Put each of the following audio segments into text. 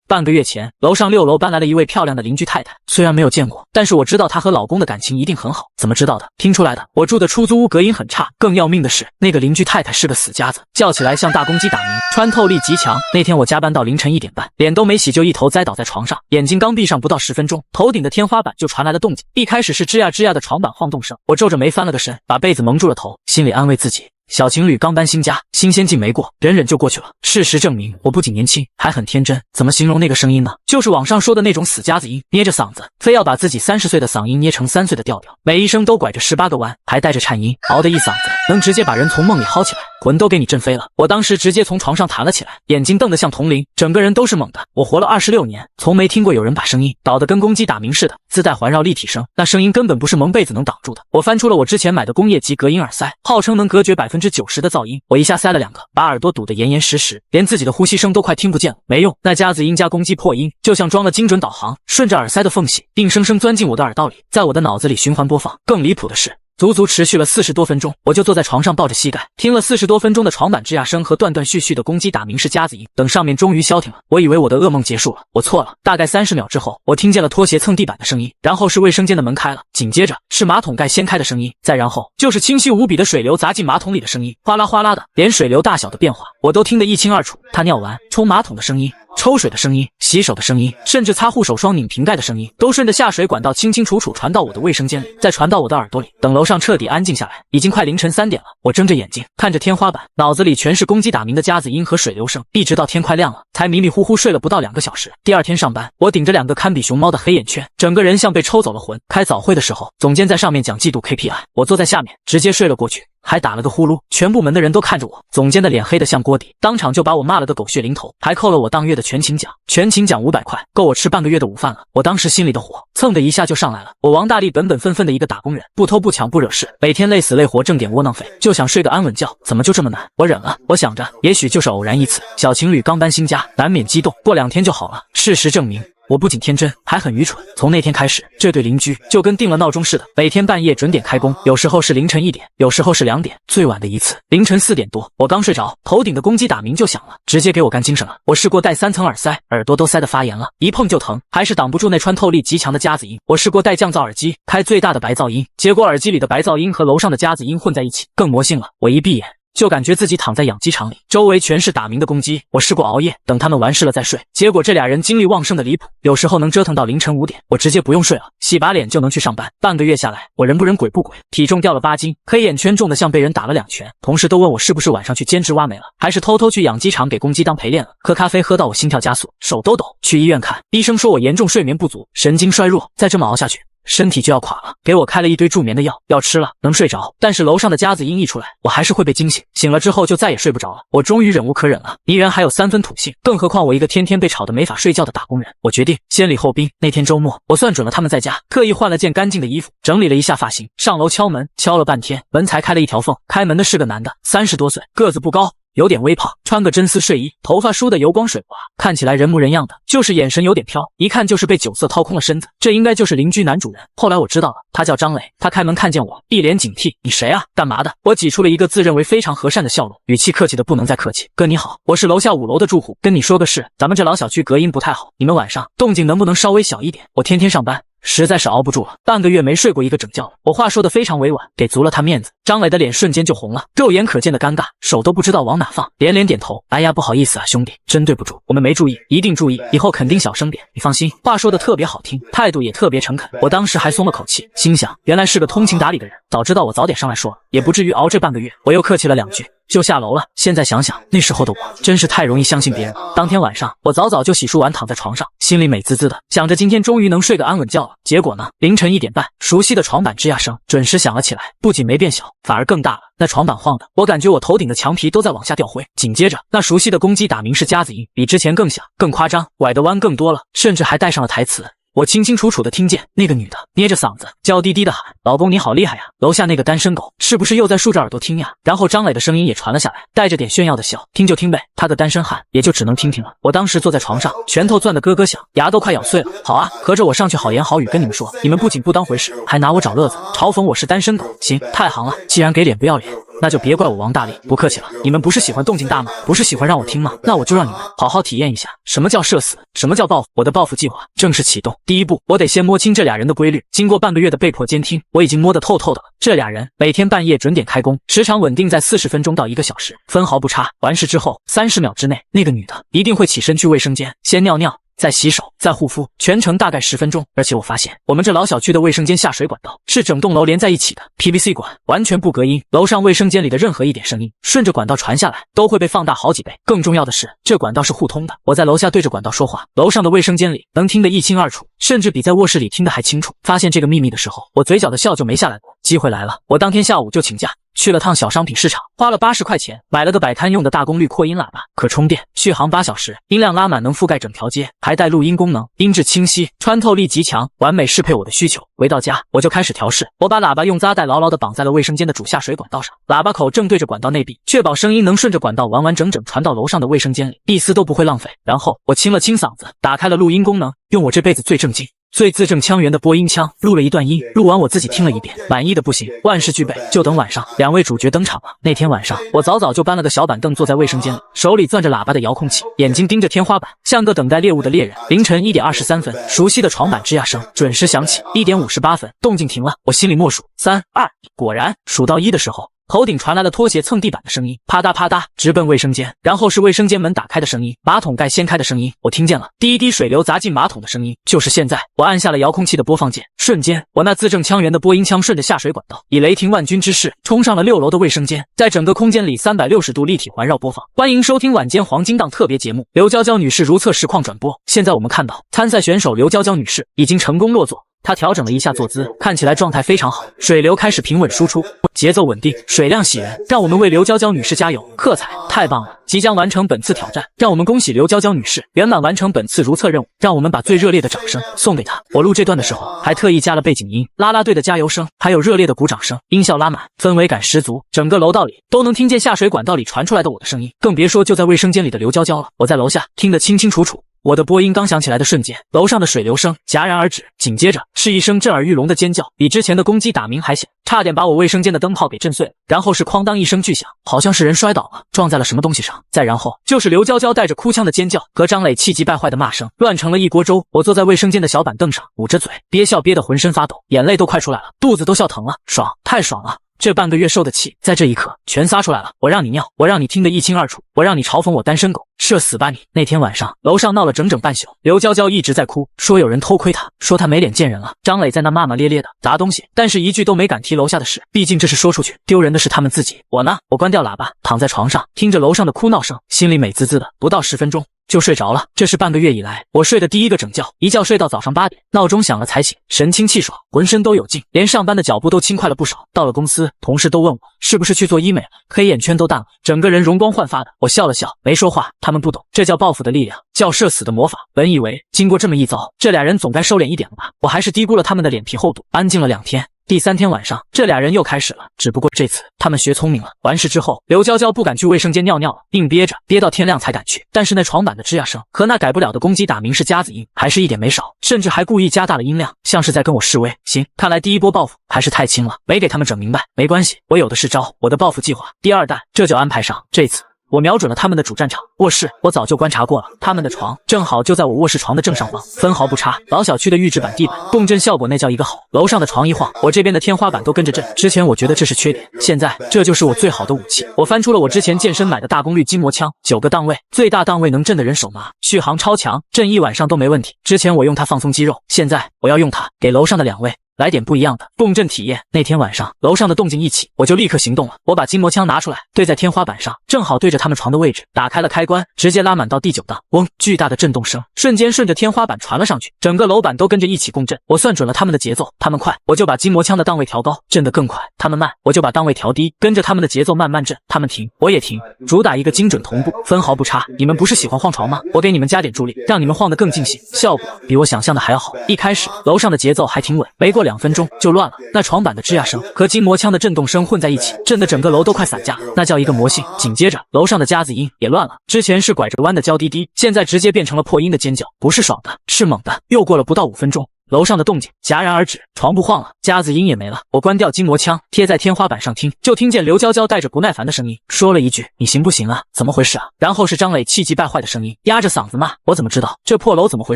半个月前，楼上6楼搬来了一位漂亮的邻居太太，虽然没有见过，但是我知道她和老公的感情一定很好。怎么知道的？听出来的。我住的出租屋隔音很差，更要命的是，那个邻居太太是个死家子，叫起来像大公鸡打鸣，穿透力极强。那天我加班到凌晨1点半，脸都没洗就一头栽倒在床上，眼睛刚闭上不到10分钟，头顶的天花板就传来了动静。一开始是吱呀吱呀的床板晃动声，我皱着眉翻了个身，把被子蒙住了头，心里安慰自己。小情侣刚搬新家，新鲜劲没过，忍忍就过去了。事实证明，我不仅年轻，还很天真。怎么形容那个声音呢？就是网上说的那种死家子音，捏着嗓子，非要把自己30岁的嗓音捏成3岁的调调，每一声都拐着18个弯，还带着颤音，嗷的一嗓子，能直接把人从梦里薅起来，魂都给你震飞了。我当时直接从床上弹了起来，眼睛瞪得像铜铃，整个人都是猛的。我活了26年，从没听过有人把声音导得跟公鸡打鸣似的，自带环绕立体声，那声音根本不是蒙被子能挡住的。我翻出了我之前买的工业级隔音耳塞，号称能隔绝90%的噪音，我一下塞了2个，把耳朵堵得严严实实，连自己的呼吸声都快听不见了。没用，那夹子音加公鸡破音，就像装了精准导航，顺着耳塞的缝隙，硬生生钻进我的耳道里，在我的脑子里循环播放。更离谱的是，足足持续了40多分钟，我就坐在床上抱着膝盖，听了40多分钟的床板吱呀声和断断续续的公鸡打鸣式夹子音。等上面终于消停了，我以为我的噩梦结束了，我错了。大概30秒之后，我听见了拖鞋蹭地板的声音，然后是卫生间的门开了，紧接着是马桶盖掀开的声音，再然后就是清晰无比的水流砸进马桶里的声音，哗啦哗啦的，连水流大小的变化我都听得一清二楚。他尿完冲马桶的声音，抽水的声音，洗手的声音，甚至擦护手霜拧瓶盖的声音，都顺着下水管道清清楚楚传到我的卫生间里，再传到我的耳朵里。等楼上彻底安静下来，已经快凌晨3点了。我睁着眼睛看着天花板，脑子里全是公鸡打鸣的夹子音和水流声，一直到天快亮了，才迷迷糊糊睡了不到2个小时。第二天上班，我顶着2个堪比熊猫的黑眼圈，整个人像被抽走了魂。开早会的时候，总监在上面讲季度 KPI， 我坐在下面直接睡了过去，还打了个呼噜，全部门的人都看着我，总监的脸黑得像锅底，当场就把我骂了个狗血淋头，还扣了我当月的全勤奖，全勤奖500块，够我吃半个月的午饭了。我当时心里的火蹭的一下就上来了。我王大力本本分分的一个打工人，不偷不抢不惹事，每天累死累活挣点窝囊费，就想睡个安稳觉，怎么就这么难？我忍了，我想着也许就是偶然一次，小情侣刚搬新家，难免激动，过2天就好了。事实证明，我不仅天真，还很愚蠢。从那天开始，这对邻居就跟定了闹钟似的，每天半夜准点开工，有时候是凌晨1点，有时候是2点，最晚的一次凌晨4点多，我刚睡着，头顶的公鸡打鸣就响了，直接给我干精神了。我试过戴3层耳塞，耳朵都塞得发炎了，一碰就疼，还是挡不住那穿透力极强的夹子音。我试过戴降噪耳机，开最大的白噪音，结果耳机里的白噪音和楼上的夹子音混在一起，更魔性了。我一闭眼就感觉自己躺在养鸡场里，周围全是打鸣的公鸡。我试过熬夜，等他们完事了再睡，结果这俩人精力旺盛的离谱，有时候能折腾到凌晨5点，我直接不用睡了，洗把脸就能去上班。半个月下来，我人不人鬼不鬼，体重掉了8斤，黑眼圈重的像被人打了2拳。同事都问我是不是晚上去兼职挖煤了，还是偷偷去养鸡场给公鸡当陪练了。喝咖啡喝到我心跳加速，手都抖。去医院看，医生说我严重睡眠不足，神经衰弱，再这么熬下去身体就要垮了，给我开了一堆助眠的药，药吃了能睡着，但是楼上的夹子音一出来，我还是会被惊醒，醒了之后就再也睡不着了。我终于忍无可忍了，泥人还有3分土性，更何况我一个天天被吵得没法睡觉的打工人。我决定先礼后兵，那天周末，我算准了他们在家，特意换了件干净的衣服，整理了一下发型，上楼敲门，敲了半天，门才开了一条缝。开门的是个男的，30多岁，个子不高，有点微胖，穿个真丝睡衣，头发梳得油光水滑，看起来人模人样的，就是眼神有点飘，一看就是被酒色掏空了身子。这应该就是邻居男主人。后来我知道了，他叫张磊。他开门看见我，一脸警惕：“你谁啊？干嘛的？”我挤出了一个自认为非常和善的笑容，语气客气的不能再客气：“哥你好，我是楼下5楼的住户，跟你说个事，咱们这老小区隔音不太好，你们晚上动静能不能稍微小一点？我天天上班，实在是熬不住了，半个月没睡过一个整觉了。”我话说得非常委婉，给足了他面子。张磊的脸瞬间就红了，肉眼可见的尴尬，手都不知道往哪放，连连点头：“哎呀，不好意思啊，兄弟，真对不住，我们没注意，一定注意，以后肯定小声点，你放心。”话说得特别好听，态度也特别诚恳，我当时还松了口气，心想原来是个通情达理的人，早知道我早点上来说了，也不至于熬这半个月。我又客气了2句，就下楼了。现在想想，那时候的我真是太容易相信别人了。当天晚上，我早早就洗漱完，躺在床上，心里美滋滋的，想着今天终于能睡个安稳觉了。结果呢，凌晨1点半，熟悉的床板吱呀声准时响了起来，不仅没变小，反而更大了。那床板晃的，我感觉我头顶的墙皮都在往下掉灰。紧接着，那熟悉的公鸡打鸣式夹子音比之前更响、更夸张，拐的弯更多了，甚至还带上了台词。我清清楚楚地听见那个女的捏着嗓子娇滴滴地喊：“老公你好厉害呀，楼下那个单身狗是不是又在竖着耳朵听呀？”然后张磊的声音也传了下来，带着点炫耀的笑：“听就听呗，他个单身汉也就只能听听了。”我当时坐在床上，拳头攥得咯咯响，牙都快咬碎了。好啊，合着我上去好言好语跟你们说，你们不仅不当回事，还拿我找乐子，嘲讽我是单身狗。行，太行了，既然给脸不要脸，那就别怪我王大力，不客气了。你们不是喜欢动静大吗？不是喜欢让我听吗？那我就让你们好好体验一下什么叫社死，什么叫报复。我的报复计划正式启动。第一步，我得先摸清这俩人的规律。经过半个月的被迫监听，我已经摸得透透的了。这俩人每天半夜准点开工，时长稳定在40分钟到1个小时，分毫不差。完事之后30秒之内，那个女的一定会起身去卫生间，先尿尿，再洗手，再护肤，全程大概10分钟。而且我发现我们这老小区的卫生间下水管道是整栋楼连在一起的 PVC 管，完全不隔音。楼上卫生间里的任何一点声音顺着管道传下来都会被放大好几倍。更重要的是，这管道是互通的，我在楼下对着管道说话，楼上的卫生间里能听得一清二楚，甚至比在卧室里听得还清楚。发现这个秘密的时候，我嘴角的笑就没下来过。机会来了，我当天下午就请假去了趟小商品市场，花了80块钱买了个摆摊用的大功率扩音喇叭，可充电，续航8小时，音量拉满能覆盖整条街，还带录音功能，音质清晰，穿透力极强，完美适配我的需求。回到家我就开始调试，我把喇叭用扎带牢牢地绑在了卫生间的主下水管道上，喇叭口正对着管道内壁，确保声音能顺着管道完完整整传到楼上的卫生间里，一丝都不会浪费。然后我清了清嗓子，打开了录音功能，用我这辈子最正经最字正腔圆的播音腔录了一段音，录完我自己听了一遍，满意的不行，万事俱备，就等晚上2位主角登场了。那天晚上我早早就搬了个小板凳坐在卫生间里，手里攥着喇叭的遥控器，眼睛盯着天花板，像个等待猎物的猎人。凌晨1点23分，熟悉的床板吱呀声准时响起。1点58分，动静停了，我心里默数3、2，果然数到1的时候，头顶传来了拖鞋蹭地板的声音，啪嗒啪嗒，直奔卫生间。然后是卫生间门打开的声音，马桶盖掀开的声音，我听见了第一滴水流砸进马桶的声音。就是现在，我按下了遥控器的播放键，瞬间，我那字正腔圆的播音腔顺着下水管道，以雷霆万钧之势冲上了6楼的卫生间，在整个空间里360度立体环绕播放。欢迎收听晚间黄金档特别节目，刘娇娇女士如测实况转播。现在我们看到参赛选手刘娇娇女士已经成功落座。她调整了一下坐姿，看起来状态非常好，水流开始平稳输出，节奏稳定，水量喜人，让我们为刘娇娇女士加油！喝彩，太棒了！即将完成本次挑战，让我们恭喜刘娇娇女士圆满完成本次如厕任务，让我们把最热烈的掌声送给她。我录这段的时候还特意加了背景音，啦啦队的加油声，还有热烈的鼓掌声，音效拉满，氛围感十足，整个楼道里都能听见下水管道里传出来的我的声音，更别说就在卫生间里的刘娇娇了。我在楼下听得清清楚楚。我的播音刚响起来的瞬间，楼上的水流声戛然而止，紧接着是一声震耳欲聋的尖叫，比之前的公鸡打鸣还响，差点把我卫生间的灯泡给震碎了。然后是哐当一声巨响，好像是人摔倒了，撞在了什么东西上。再然后就是刘娇娇带着哭腔的尖叫和张磊气急败坏的骂声，乱成了一锅粥。我坐在卫生间的小板凳上，捂着嘴，憋笑憋得浑身发抖，眼泪都快出来了，肚子都笑疼了，爽，太爽了！这半个月受的气，在这一刻全撒出来了。我让你尿，我让你听得一清二楚，我让你嘲讽我单身狗，社死吧你！那天晚上楼上闹了整整半宿，刘娇娇一直在哭，说有人偷窥她，说她没脸见人了。张磊在那骂骂咧咧的砸东西，但是一句都没敢提楼下的事，毕竟这是说出去丢人的是他们自己。我呢，我关掉喇叭，躺在床上，听着楼上的哭闹声，心里美滋滋的，不到10分钟就睡着了。这是半个月以来我睡的第一个整觉，一觉睡到早上8点，闹钟响了才醒，神清气爽，浑身都有劲，连上班的脚步都轻快了不少。到了公司，同事都问我是不是去做医美了，黑眼圈都淡了，整个人容光焕发的。我笑了笑，没说话，他们不懂，这叫报复的力量，叫社死的魔法。本以为经过这么一遭，这俩人总该收敛一点了吧，我还是低估了他们的脸皮厚度。安静了2天。第3天晚上，这俩人又开始了，只不过这次他们学聪明了。完事之后，刘娇娇不敢去卫生间尿尿了，硬憋着，憋到天亮才敢去。但是那床板的吱呀声和那改不了的公鸡打鸣是夹子音，还是一点没少，甚至还故意加大了音量，像是在跟我示威。行，看来第一波报复还是太轻了，没给他们整明白。没关系，我有的是招，我的报复计划第2弹这就安排上。这次我瞄准了他们的主战场，卧室。我早就观察过了，他们的床正好就在我卧室床的正上方，分毫不差。老小区的预制板地板，共振效果那叫一个好。楼上的床一晃，我这边的天花板都跟着震。之前我觉得这是缺点，现在这就是我最好的武器。我翻出了我之前健身买的大功率筋膜枪，9个档位，最大档位能震得人手麻，续航超强，震一晚上都没问题。之前我用它放松肌肉，现在我要用它给楼上的2位来点不一样的共振体验。那天晚上楼上的动静一起，我就立刻行动了。我把筋膜枪拿出来，对在天花板上，正好对着他们床的位置，打开了开关，直接拉满到第9档。嗡，巨大的震动声瞬间顺着天花板传了上去，整个楼板都跟着一起共振。我算准了他们的节奏，他们快，我就把筋膜枪的档位调高，震得更快；他们慢，我就把档位调低，跟着他们的节奏慢慢震。他们停，我也停，主打一个精准同步，分毫不差。你们不是喜欢晃床吗？我给你们加点助力，让你们晃得更尽兴，效果比我想象的还要好。一开始楼上的节奏还挺稳，没过2分钟就乱了，那床板的吱呀声和筋膜枪的震动声混在一起，震得整个楼都快散架，那叫一个魔性。紧接着楼上的夹子音也乱了，之前是拐着弯的娇滴滴，现在直接变成了破音的尖叫，不是爽的，是猛的。又过了不到5分钟，楼上的动静戛然而止，床不晃了，夹子音也没了。我关掉筋膜枪，贴在天花板上听，就听见刘娇娇带着不耐烦的声音说了一句：“你行不行啊？怎么回事啊？”然后是张磊气急败坏的声音，压着嗓子骂：“我怎么知道？这破楼怎么回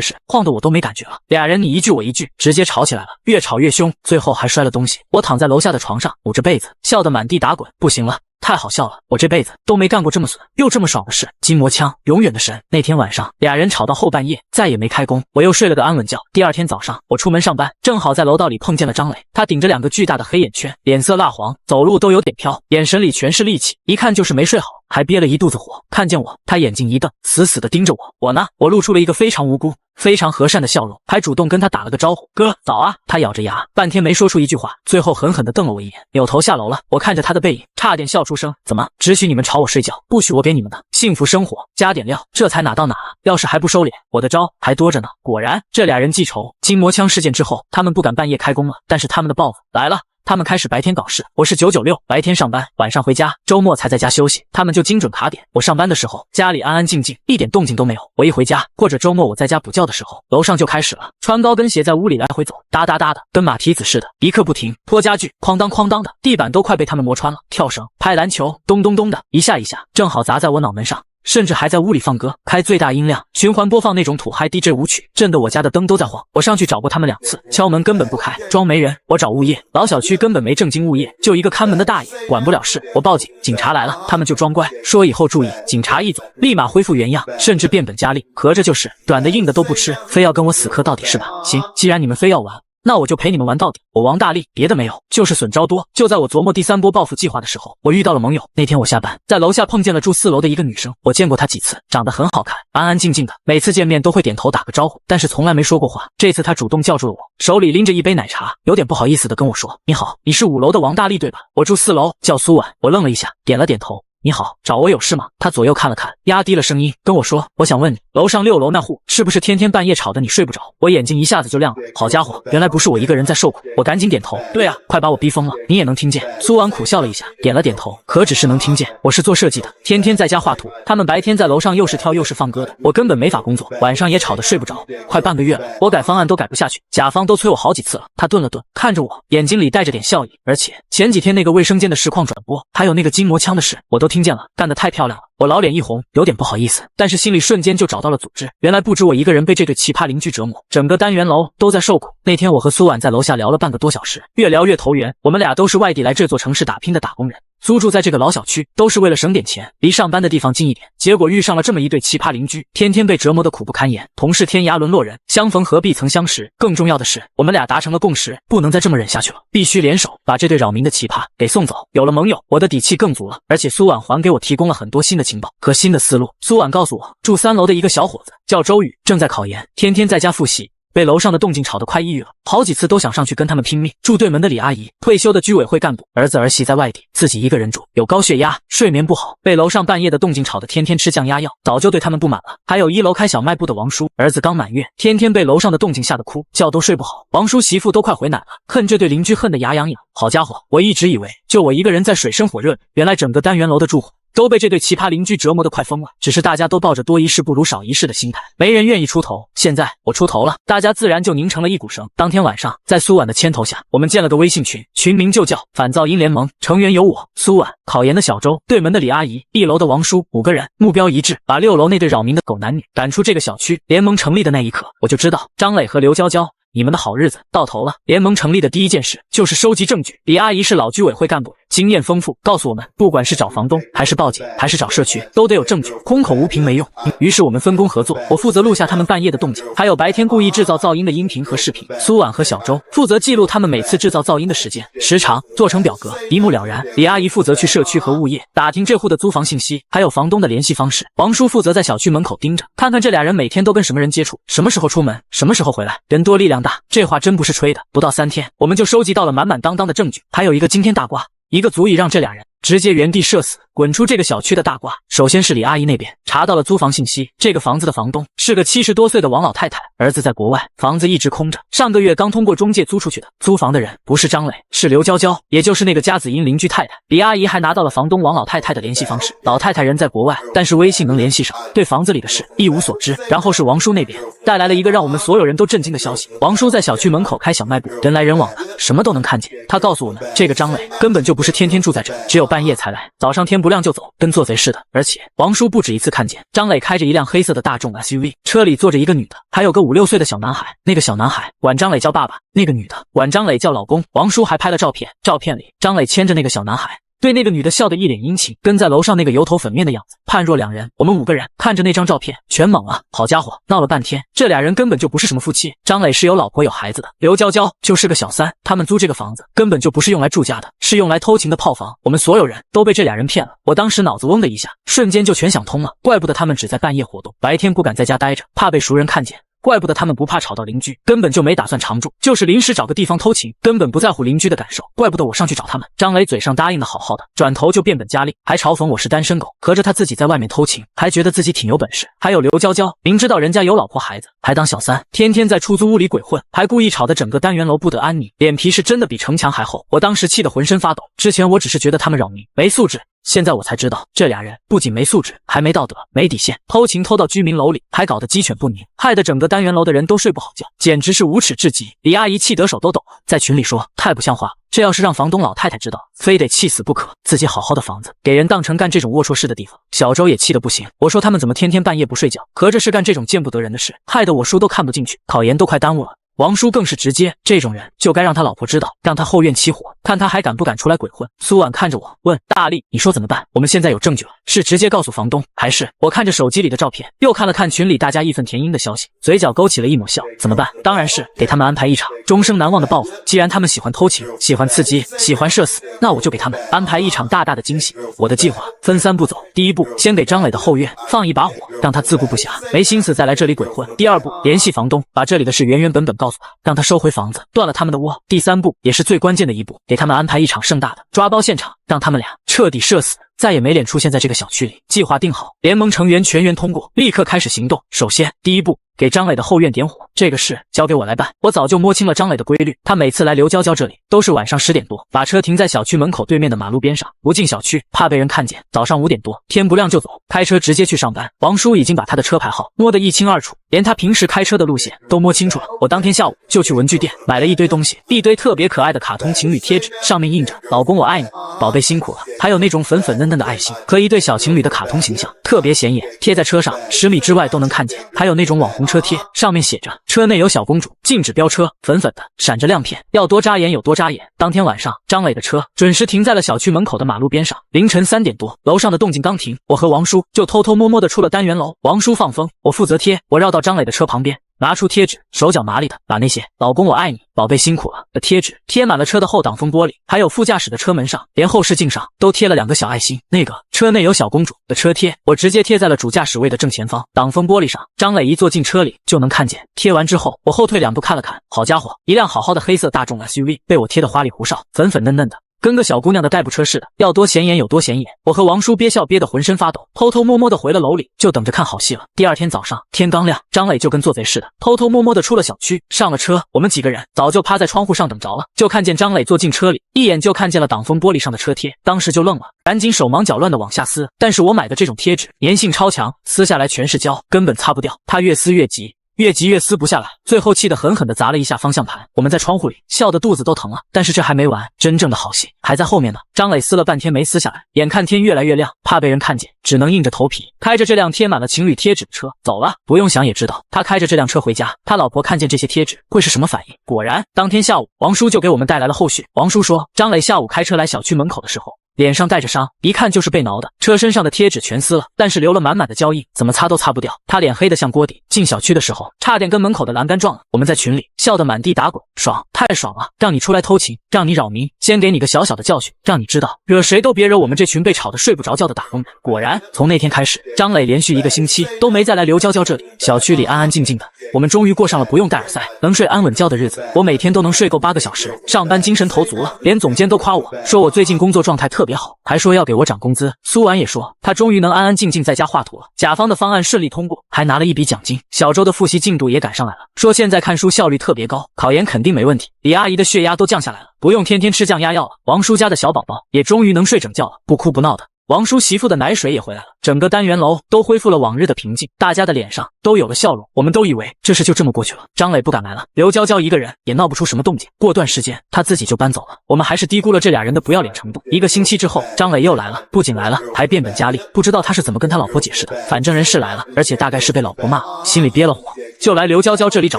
事？晃得我都没感觉了。”俩人你一句我一句，直接吵起来了，越吵越凶，最后还摔了东西。我躺在楼下的床上，捂着被子，笑得满地打滚。不行了，太好笑了，我这辈子都没干过这么损又这么爽的事。筋膜枪永远的神。那天晚上俩人吵到后半夜，再也没开工，我又睡了个安稳觉。第二天早上我出门上班，正好在楼道里碰见了张磊，他顶着2个巨大的黑眼圈，脸色蜡黄，走路都有点飘，眼神里全是戾气，一看就是没睡好，还憋了一肚子火。看见我，他眼睛一瞪，死死地盯着我。我呢，我露出了一个非常无辜非常和善的笑容，还主动跟他打了个招呼：“哥，早啊。”他咬着牙，半天没说出一句话，最后狠狠地瞪了我一眼，扭头下楼了。我看着他的背影，差点笑出声。怎么，只许你们吵我睡觉，不许我给你们的幸福生活加点料？这才哪到哪啊？要是还不收敛，我的招还多着呢。果然，这俩人记仇。筋膜枪事件之后，他们不敢半夜开工了，但是他们的报复来了。他们开始白天搞事，我是996，白天上班，晚上回家，周末才在家休息。他们就精准卡点，我上班的时候家里安安静静，一点动静都没有，我一回家或者周末我在家补觉的时候，楼上就开始了，穿高跟鞋在屋里来回走，哒哒哒的，跟马蹄子似的，一刻不停，拖家具，哐当哐当的，地板都快被他们磨穿了。跳绳、拍篮球，咚咚咚的，一下一下，正好砸在我脑门上。甚至还在屋里放歌，开最大音量，循环播放那种土嗨 DJ 舞曲，震得我家的灯都在晃。我上去找过他们2次，敲门根本不开，装没人。我找物业，老小区根本没正经物业，就一个看门的大爷，管不了事。我报警，警察来了，他们就装乖，说以后注意。警察一走，立马恢复原样，甚至变本加厉，合着就是软的硬的都不吃，非要跟我死磕到底是吧？行，既然你们非要玩，那我就陪你们玩到底。我王大力，别的没有，就是损招多。就在我琢磨第3波报复计划的时候，我遇到了盟友。那天我下班，在楼下碰见了住4楼的一个女生，我见过她几次，长得很好看，安安静静的，每次见面都会点头打个招呼，但是从来没说过话。这次她主动叫住了我，手里拎着一杯奶茶，有点不好意思的跟我说：“你好，你是5楼的王大力对吧？我住4楼，叫苏婉。”我愣了一下，点了点头。你好，找我有事吗？他左右看了看，压低了声音跟我说：“我想问你，楼上6楼那户是不是天天半夜吵得你睡不着？”我眼睛一下子就亮了，好家伙，原来不是我一个人在受苦。我赶紧点头，对啊，快把我逼疯了，你也能听见？苏婉苦笑了一下，点了点头，可只是能听见。我是做设计的，天天在家画图，他们白天在楼上又是跳又是放歌的，我根本没法工作，晚上也吵得睡不着，快半个月了，我改方案都改不下去，甲方都催我好几次了。他顿了顿，看着我，眼睛里带着点笑意，而且前几天那个卫生间的实况转播，还有那个筋膜枪的事，我都听见了，干得太漂亮了。我老脸一红，有点不好意思，但是心里瞬间就找到了组织。原来不止我一个人被这对奇葩邻居折磨，整个单元楼都在受苦。那天我和苏婉在楼下聊了半个多小时，越聊越投缘。我们俩都是外地来这座城市打拼的打工人，租住在这个老小区，都是为了省点钱，离上班的地方近一点。结果遇上了这么一对奇葩邻居，天天被折磨得苦不堪言。同是天涯沦落人，相逢何必曾相识。更重要的是，我们俩达成了共识，不能再这么忍下去了，必须联手把这对扰民的奇葩给送走。有了盟友，我的底气更足了。而且苏婉还给我提供了很多新的情报和新的思路。苏婉告诉我，住3楼的一个小伙子叫周宇，正在考研，天天在家复习，被楼上的动静吵得快抑郁了，好几次都想上去跟他们拼命。住对门的李阿姨，退休的居委会干部，儿子儿媳在外地，自己一个人住，有高血压，睡眠不好，被楼上半夜的动静吵得天天吃降压药，早就对他们不满了。还有1楼开小卖部的王叔，儿子刚满月，天天被楼上的动静吓得哭，觉都睡不好。王叔媳妇都快回奶了，恨这对邻居恨得牙痒痒。好家伙，我一直以为就我一个人在水深火热，原来整个单元楼的住户都被这对奇葩邻居折磨得快疯了，只是大家都抱着多一事不如少一事的心态，没人愿意出头。现在我出头了，大家自然就拧成了一股绳。当天晚上，在苏婉的牵头下，我们建了个微信群，群名就叫反噪音联盟，成员有我、苏婉、考研的小周、对门的李阿姨、1楼的王叔，5个人，目标一致，把6楼那对扰民的狗男女赶出这个小区。联盟成立的那一刻，我就知道张磊和刘娇娇，你们的好日子到头了。联盟成立的第一件事就是收集证据。李阿姨是老居委会干部，经验丰富，告诉我们，不管是找房东，还是报警，还是找社区，都得有证据，空口无凭没用。于是我们分工合作，我负责录下他们半夜的动静，还有白天故意制造噪音的音频和视频。苏婉和小周负责记录他们每次制造噪音的时间、时长，做成表格，一目了然。李阿姨负责去社区和物业打听这户的租房信息，还有房东的联系方式。王叔负责在小区门口盯着，看看这俩人每天都跟什么人接触，什么时候出门，什么时候回来。人多力量大，这话真不是吹的。不到3天，我们就收集到了满满当当的证据，还有一个惊天大瓜，一个足以让这俩人直接原地社死，滚出这个小区的大瓜。首先是李阿姨那边查到了租房信息，这个房子的房东是个70多岁的王老太太，儿子在国外，房子一直空着，上个月刚通过中介租出去的。租房的人不是张磊，是刘娇娇，也就是那个加子音邻居太太。李阿姨还拿到了房东王老太太的联系方式，老太太人在国外，但是微信能联系上，对房子里的事一无所知。然后是王叔那边带来了一个让我们所有人都震惊的消息，王叔在小区门口开小卖部，人来人往的，什么都能看见。他告诉我们，这个张磊根本就不是天天住在这，只有半夜才来，早上天不亮就走，跟做贼似的。而且王叔不止一次看见张磊开着一辆黑色的大众 SUV， 车里坐着一个女的，还有个5、6岁的小男孩。那个小男孩管张磊叫爸爸，那个女的管张磊叫老公。王叔还拍了照片，照片里张磊牵着那个小男孩，对那个女的笑得一脸殷勤，跟在楼上那个油头粉面的样子，判若两人。我们5个人看着那张照片全懵了，好家伙，闹了半天，这俩人根本就不是什么夫妻。张磊是有老婆有孩子的，刘娇娇就是个小三，他们租这个房子根本就不是用来住家的，是用来偷情的炮房。我们所有人都被这俩人骗了，我当时脑子嗡的一下，瞬间就全想通了，怪不得他们只在半夜活动，白天不敢在家待着，怕被熟人看见。怪不得他们不怕吵到邻居，根本就没打算常住，就是临时找个地方偷情，根本不在乎邻居的感受。怪不得我上去找他们。张磊嘴上答应的好好的，转头就变本加厉，还嘲讽我是单身狗，合着他自己在外面偷情，还觉得自己挺有本事。还有刘娇娇，明知道人家有老婆孩子，还当小三，天天在出租屋里鬼混，还故意吵得整个单元楼不得安宁，脸皮是真的比城墙还厚。我当时气得浑身发抖，之前我只是觉得他们扰民没素质，现在我才知道，这俩人不仅没素质，还没道德，没底线，偷情偷到居民楼里，还搞得鸡犬不宁，害得整个单元楼的人都睡不好觉，简直是无耻至极。李阿姨气得手都抖了，在群里说太不像话，这要是让房东老太太知道，非得气死不可。自己好好的房子，给人当成干这种龌龊事的地方。小周也气得不行，我说他们怎么天天半夜不睡觉，合着是干这种见不得人的事，害得我书都看不进去，考研都快耽误了。王叔更是直接，这种人就该让他老婆知道，让他后院起火，看他还敢不敢出来鬼混。苏婉看着我问，大力你说怎么办？我们现在有证据了，是直接告诉房东，还是……我看着手机里的照片，又看了看群里大家义愤填膺的消息，嘴角勾起了一抹笑。怎么办？当然是给他们安排一场终生难忘的报复。既然他们喜欢偷情，喜欢刺激，喜欢社死，那我就给他们安排一场大大的惊喜。我的计划分3步走，第1步，先给张磊的后院放一把火，让他自顾不暇，没心思再来这里鬼混。第2步，联系房东，把这里的事原原本本告诉他，让他收回房子，断了他们的窝。第3步，也是最关键的一步，给他们安排一场盛大的抓包现场，让他们俩彻底社死，再也没脸出现在这个小区里。计划定好，联盟成员全员通过，立刻开始行动。首先，第1步，给张磊的后院点火，这个事交给我来办。我早就摸清了张磊的规律，他每次来刘娇娇这里都是晚上10点多，把车停在小区门口对面的马路边上，不进小区，怕被人看见。早上5点多，天不亮就走，开车直接去上班。王叔已经把他的车牌号摸得一清二楚，连他平时开车的路线都摸清楚了。我当天下午就去文具店买了一堆东西，一堆特别可爱的卡通情侣贴纸，上面印着老公我爱你，宝贝辛苦了，还有那种粉粉嫩嫩的爱心和一对小情侣的卡通形象，特别显眼，贴在车上10米之外都能看见。还有那种网红车贴，上面写着车内有小公主，禁止飙车，粉粉的，闪着亮片，要多扎眼有多扎眼。当天晚上，张磊的车准时停在了小区门口的马路边上。凌晨3点多，楼上的动静刚停，我和王叔就偷偷摸摸的出了单元楼。王叔放风，我负责贴。我绕到张磊的车旁边，拿出贴纸，手脚麻利的把那些老公我爱你，宝贝辛苦了的贴纸贴满了车的后挡风玻璃，还有副驾驶的车门上，连后视镜上都贴了2个小爱心。那个车内有小公主的车贴，我直接贴在了主驾驶位的正前方挡风玻璃上，张磊一坐进车里就能看见。贴完之后，我后退2步看了看，好家伙，一辆好好的黑色大众 SUV 被我贴得花里胡哨，粉粉嫩嫩的，跟个小姑娘的代步车似的，要多显眼有多显眼。我和王叔憋笑憋得浑身发抖，偷偷摸摸的回了楼里，就等着看好戏了。第2天早上，天刚亮，张磊就跟做贼似的，偷偷摸摸的出了小区，上了车。我们几个人早就趴在窗户上等着了，就看见张磊坐进车里，一眼就看见了挡风玻璃上的车贴，当时就愣了，赶紧手忙脚乱的往下撕。但是我买的这种贴纸粘性超强，撕下来全是胶，根本擦不掉。他越撕越急，越急越撕不下来，最后气得狠狠地砸了一下方向盘。我们在窗户里笑得肚子都疼了，但是这还没完，真正的好戏还在后面呢。张磊撕了半天没撕下来，眼看天越来越亮，怕被人看见，只能硬着头皮开着这辆贴满了情侣贴纸的车走了。不用想也知道，他开着这辆车回家，他老婆看见这些贴纸会是什么反应。果然，当天下午，王叔就给我们带来了后续。王叔说，张磊下午开车来小区门口的时候，脸上带着伤，一看就是被挠的，车身上的贴纸全撕了，但是留了满满的胶印，怎么擦都擦不掉。他脸黑得像锅底，进小区的时候差点跟门口的栏杆撞了。我们在群里笑得满地打滚，爽，太爽了！让你出来偷情，让你扰民，先给你个小小的教训，让你知道惹谁都别惹我们这群被吵得睡不着觉的打工人。果然，从那天开始，张磊连续1个星期都没再来刘娇娇这里，小区里安安静静的，我们终于过上了不用戴耳塞，能睡安稳觉的日子。我每天都能睡够8个小时，上班精神头足了，连总监都夸我说我最近工作状态特特别好，还说要给我涨工资。苏婉也说，她终于能安安静静在家画图了。甲方的方案顺利通过，还拿了一笔奖金。小周的复习进度也赶上来了，说现在看书效率特别高，考研肯定没问题。李阿姨的血压都降下来了，不用天天吃降压药了。王叔家的小宝宝也终于能睡整觉了，不哭不闹的。王叔媳妇的奶水也回来了，整个单元楼都恢复了往日的平静，大家的脸上都有了笑容。我们都以为这事就这么过去了。张磊不敢来了，刘娇娇一个人也闹不出什么动静。过段时间他自己就搬走了。我们还是低估了这俩人的不要脸程度。1个星期之后，张磊又来了，不仅来了，还变本加厉。不知道他是怎么跟他老婆解释的，反正人是来了，而且大概是被老婆骂了，心里憋了火，就来刘娇娇这里找